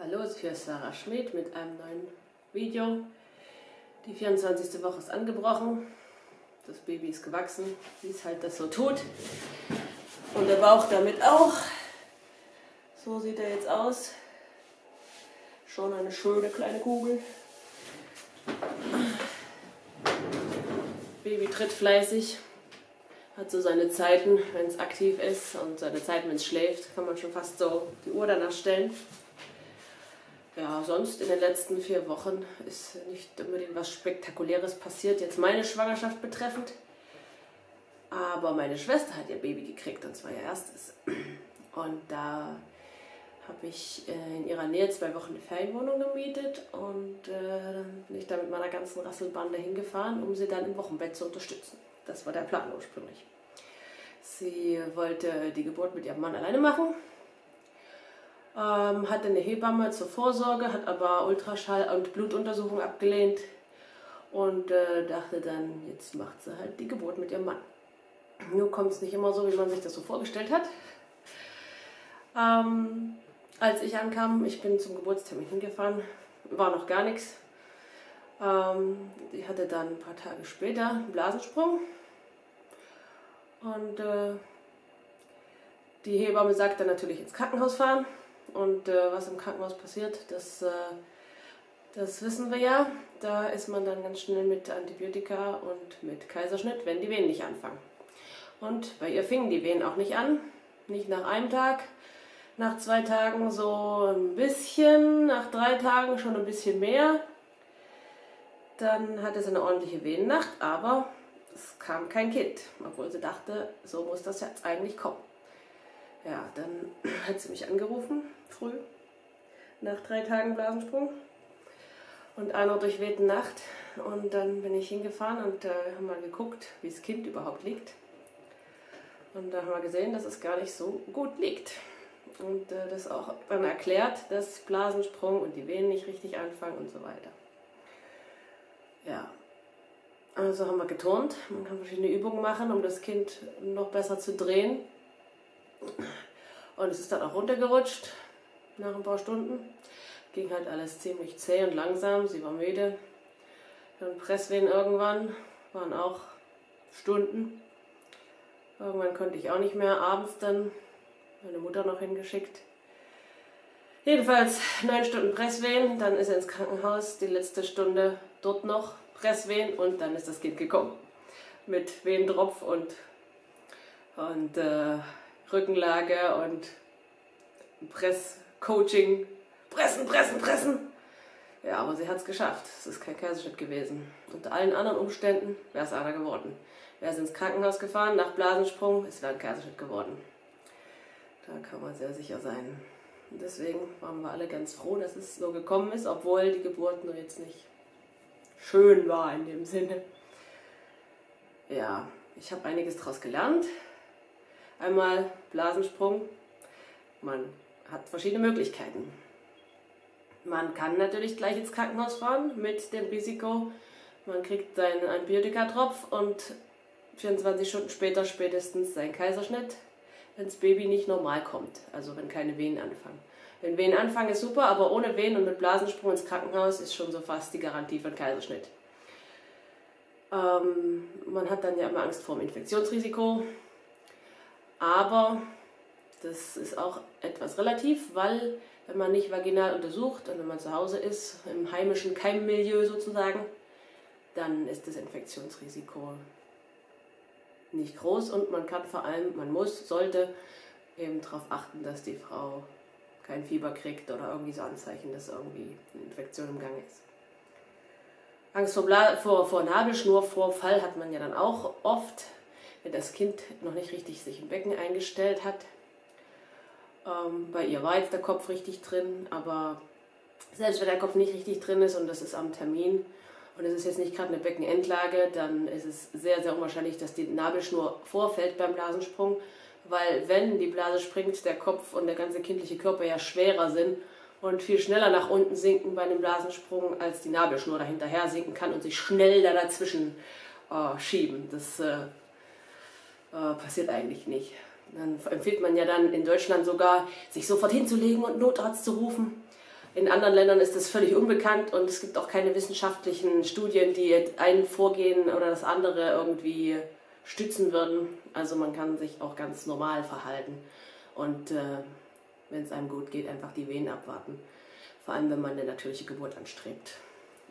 Hallo, hier ist Sarah Schmid mit einem neuen Video. Die 24. Woche ist angebrochen. Das Baby ist gewachsen, wie es halt das so tut. Und der Bauch damit auch. So sieht er jetzt aus. Schon eine schöne kleine Kugel. Baby tritt fleißig. Hat so seine Zeiten, wenn es aktiv ist, und seine Zeiten, wenn es schläft. Kann man schon fast so die Uhr danach stellen. Ja, sonst in den letzten 4 Wochen ist nicht unbedingt was Spektakuläres passiert, jetzt meine Schwangerschaft betreffend. Aber meine Schwester hat ihr Baby gekriegt, und zwar ihr erstes. Und da habe ich in ihrer Nähe 2 Wochen eine Ferienwohnung gemietet, und dann bin ich da mit meiner ganzen Rasselbande hingefahren, um sie dann im Wochenbett zu unterstützen. Das war der Plan ursprünglich. Sie wollte die Geburt mit ihrem Mann alleine machen. Hatte eine Hebamme zur Vorsorge, hat aber Ultraschall und Blutuntersuchung abgelehnt und dachte dann, jetzt macht sie halt die Geburt mit ihrem Mann. Nur kommt es nicht immer so, wie man sich das so vorgestellt hat. Als ich ankam, ich bin zum Geburtstermin hingefahren, war noch gar nichts. Die hatte dann ein paar Tage später einen Blasensprung. Und die Hebamme sagt dann natürlich ins Krankenhaus fahren. Und was im Krankenhaus passiert, das wissen wir ja. Da ist man dann ganz schnell mit Antibiotika und mit Kaiserschnitt, wenn die Wehen nicht anfangen. Und bei ihr fingen die Wehen auch nicht an. Nicht nach einem Tag, nach 2 Tagen so ein bisschen, nach 3 Tagen schon ein bisschen mehr. Dann hatte sie eine ordentliche Wehennacht, aber es kam kein Kind, obwohl sie dachte, so muss das jetzt eigentlich kommen. Ja, dann hat sie mich angerufen, früh, nach 3 Tagen Blasensprung und einer durchwehten Nacht. Und dann bin ich hingefahren und haben mal geguckt, wie das Kind überhaupt liegt. Und da haben wir gesehen, dass es gar nicht so gut liegt. Und das auch dann erklärt, dass Blasensprung und die Wehen nicht richtig anfangen und so weiter. Ja, also haben wir geturnt. Man kann verschiedene Übungen machen, um das Kind noch besser zu drehen. Und es ist dann auch runtergerutscht nach ein paar Stunden. Ging halt alles ziemlich zäh und langsam. Sie war müde. Dann Presswehen irgendwann, waren auch Stunden. Irgendwann konnte ich auch nicht mehr. Abends dann meine Mutter noch hingeschickt. Jedenfalls 9 Stunden Presswehen. Dann ist er ins Krankenhaus. Die letzte Stunde dort noch Presswehen, und dann ist das Kind gekommen. Mit Wehentropf und Rückenlage und Presscoaching. Pressen, pressen, pressen! Ja, aber sie hat es geschafft. Es ist kein Kaiserschnitt gewesen. Unter allen anderen Umständen wäre es einer geworden. Wäre sie ins Krankenhaus gefahren, nach Blasensprung, es wäre ein Kaiserschnitt geworden. Da kann man sehr sicher sein. Und deswegen waren wir alle ganz froh, dass es so gekommen ist, obwohl die Geburt nur jetzt nicht schön war in dem Sinne. Ja, ich habe einiges daraus gelernt. Einmal Blasensprung. Man hat verschiedene Möglichkeiten. Man kann natürlich gleich ins Krankenhaus fahren mit dem Risiko, man kriegt seinen Antibiotikatropf und 24 Stunden später spätestens seinen Kaiserschnitt, wenn das Baby nicht normal kommt, also wenn keine Wehen anfangen. Wenn Wehen anfangen ist super, aber ohne Wehen und mit Blasensprung ins Krankenhaus ist schon so fast die Garantie für einen Kaiserschnitt. Man hat dann ja immer Angst vor dem Infektionsrisiko, aber das ist auch etwas relativ, weil wenn man nicht vaginal untersucht und wenn man zu Hause ist, im heimischen Keimmilieu sozusagen, dann ist das Infektionsrisiko nicht groß, und man kann vor allem, sollte eben darauf achten, dass die Frau kein Fieber kriegt oder irgendwie so Anzeichen, dass irgendwie eine Infektion im Gange ist. Angst vor Nabelschnurvorfall hat man ja dann auch oft, wenn das Kind noch nicht richtig sich im Becken eingestellt hat. Bei ihr war jetzt der Kopf richtig drin, aber selbst wenn der Kopf nicht richtig drin ist und das ist am Termin und es ist jetzt nicht gerade eine Beckenendlage, dann ist es sehr, sehr unwahrscheinlich, dass die Nabelschnur vorfällt beim Blasensprung, weil wenn die Blase springt, der Kopf und der ganze kindliche Körper ja schwerer sind und viel schneller nach unten sinken bei einem Blasensprung, als die Nabelschnur dahinterher sinken kann und sich schnell da dazwischen schieben. Das passiert eigentlich nicht. Dann empfiehlt man ja dann in Deutschland sogar, sich sofort hinzulegen und Notarzt zu rufen. In anderen Ländern ist das völlig unbekannt und es gibt auch keine wissenschaftlichen Studien, die ein Vorgehen oder das andere irgendwie stützen würden. Also man kann sich auch ganz normal verhalten und wenn es einem gut geht, einfach die Wehen abwarten. Vor allem, wenn man eine natürliche Geburt anstrebt,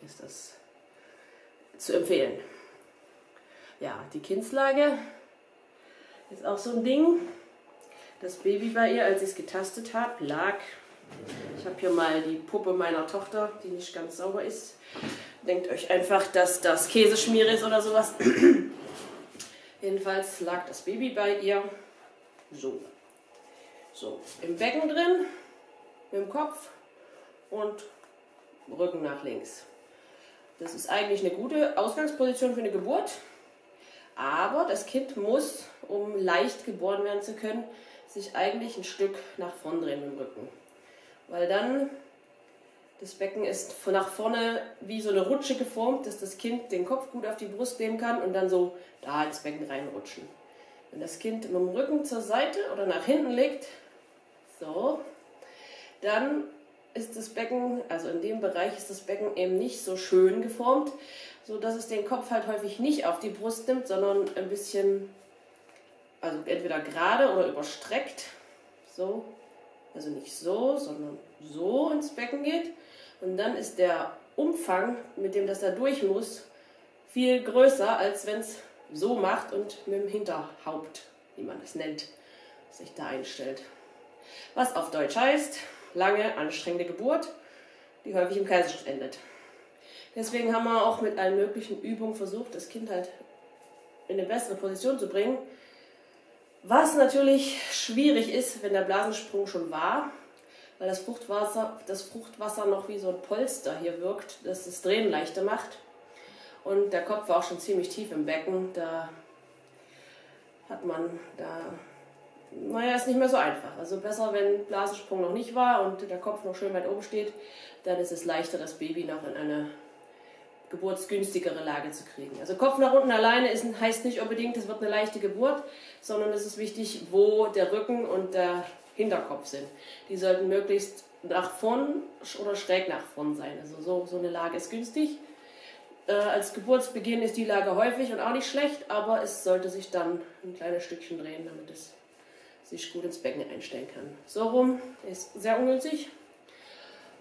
ist das zu empfehlen. Ja, die Kindslage ist auch so ein Ding. Das Baby bei ihr, als ich es getastet habe, lag. Ich habe hier mal die Puppe meiner Tochter, die nicht ganz sauber ist. Denkt euch einfach, dass das Käseschmier ist oder sowas. Jedenfalls lag das Baby bei ihr so. So, im Becken drin, mit dem Kopf und Rücken nach links. Das ist eigentlich eine gute Ausgangsposition für eine Geburt. Aber das Kind muss, um leicht geboren werden zu können, sich eigentlich ein Stück nach vorn drehen mit dem Rücken. Weil dann das Becken ist nach vorne wie so eine Rutsche geformt, dass das Kind den Kopf gut auf die Brust nehmen kann und dann so da ins Becken reinrutschen. Wenn das Kind mit dem Rücken zur Seite oder nach hinten liegt, so, dann ist das Becken, also in dem Bereich ist das Becken eben nicht so schön geformt, so dass es den Kopf halt häufig nicht auf die Brust nimmt, sondern ein bisschen, also entweder gerade oder überstreckt, so, also nicht so, sondern so ins Becken geht. Und dann ist der Umfang, mit dem das da durch muss, viel größer, als wenn es so macht und mit dem Hinterhaupt, wie man es nennt, sich da einstellt. Was auf Deutsch heißt, lange, anstrengende Geburt, die häufig im Kaiserschnitt endet. Deswegen haben wir auch mit allen möglichen Übungen versucht, das Kind halt in eine bessere Position zu bringen. Was natürlich schwierig ist, wenn der Blasensprung schon war, weil das Fruchtwasser noch wie so ein Polster hier wirkt, das das Drehen leichter macht. Und der Kopf war auch schon ziemlich tief im Becken, da hat man naja, ist nicht mehr so einfach. Also besser, wenn Blasensprung noch nicht war und der Kopf noch schön weit oben steht, dann ist es leichter, das Baby noch in eine geburtsgünstigere Lage zu kriegen. Also Kopf nach unten alleine heißt nicht unbedingt, es wird eine leichte Geburt, sondern es ist wichtig, wo der Rücken und der Hinterkopf sind. Die sollten möglichst nach vorn oder schräg nach vorn sein. Also so eine Lage ist günstig. Als Geburtsbeginn ist die Lage häufig und auch nicht schlecht, aber es sollte sich dann ein kleines Stückchen drehen, damit es sich gut ins Becken einstellen kann. So rum ist sehr ungünstig.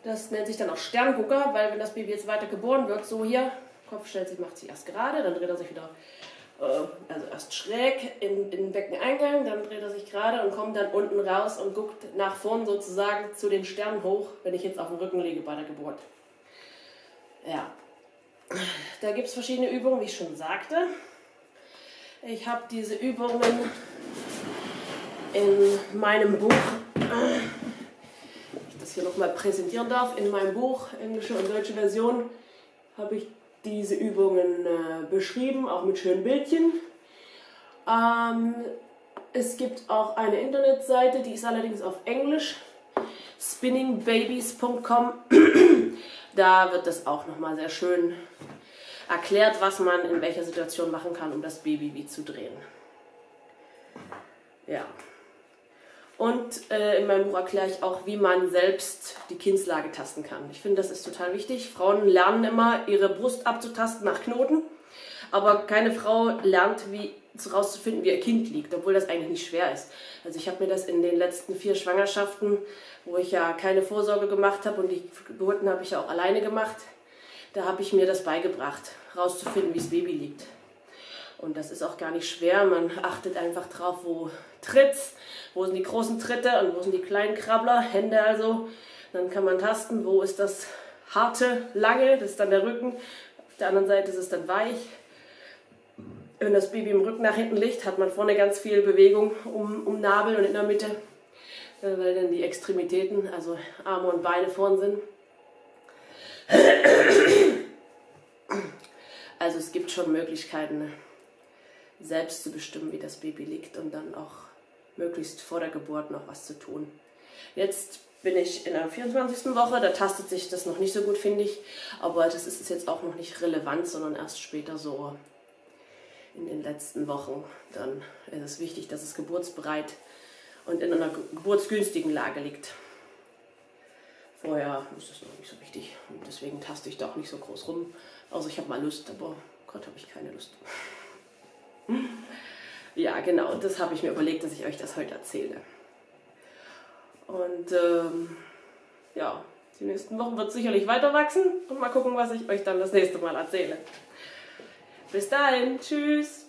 Das nennt sich dann auch Sterngucker, weil wenn das Baby jetzt weiter geboren wird, so hier, Kopf stellt sich, macht sich erst gerade, dann dreht er sich wieder, also erst schräg in den Beckeneingang, dann dreht er sich gerade und kommt dann unten raus und guckt nach vorn sozusagen zu den Sternen hoch, wenn ich jetzt auf dem Rücken liege bei der Geburt. Ja, da gibt es verschiedene Übungen, wie ich schon sagte. Ich habe diese Übungen in meinem Buch, ich das hier nochmal präsentieren darf, in meinem Buch, englische und deutsche Version, habe ich diese Übungen beschrieben, auch mit schönen Bildchen. Es gibt auch eine Internetseite, die ist allerdings auf Englisch, spinningbabies.com. Da wird das auch nochmal sehr schön erklärt, was man in welcher Situation machen kann, um das Baby wie zu drehen. Ja. Und in meinem Buch erkläre ich auch, wie man selbst die Kindslage tasten kann. Ich finde, das ist total wichtig. Frauen lernen immer, ihre Brust abzutasten nach Knoten, aber keine Frau lernt, herauszufinden, wie ihr Kind liegt, obwohl das eigentlich nicht schwer ist. Also ich habe mir das in den letzten 4 Schwangerschaften, wo ich ja keine Vorsorge gemacht habe und die Geburten habe ich ja auch alleine gemacht, da habe ich mir das beigebracht, herauszufinden, wie das Baby liegt. Und das ist auch gar nicht schwer, man achtet einfach drauf, wo tritt's, wo sind die großen Tritte und wo sind die kleinen Krabbler, Hände also. Dann kann man tasten, wo ist das harte, lange, das ist dann der Rücken, auf der anderen Seite ist es dann weich. Wenn das Baby im Rücken nach hinten liegt, hat man vorne ganz viel Bewegung um Nabel und in der Mitte, weil dann die Extremitäten, also Arme und Beine vorn sind. Also es gibt schon Möglichkeiten, selbst zu bestimmen, wie das Baby liegt und dann auch möglichst vor der Geburt noch was zu tun. Jetzt bin ich in der 24. Woche, da tastet sich das noch nicht so gut, finde ich, aber das ist jetzt auch noch nicht relevant, sondern erst später so in den letzten Wochen. Dann ist es wichtig, dass es geburtsbereit und in einer geburtsgünstigen Lage liegt. Vorher ist das noch nicht so wichtig und deswegen taste ich da auch nicht so groß rum. Außer ich habe mal Lust, aber Gott, habe ich keine Lust. Ja, genau, das habe ich mir überlegt, dass ich euch das heute erzähle. Und ja, die nächsten Wochen wird es sicherlich weiter wachsen und mal gucken, was ich euch dann das nächste Mal erzähle. Bis dahin, tschüss!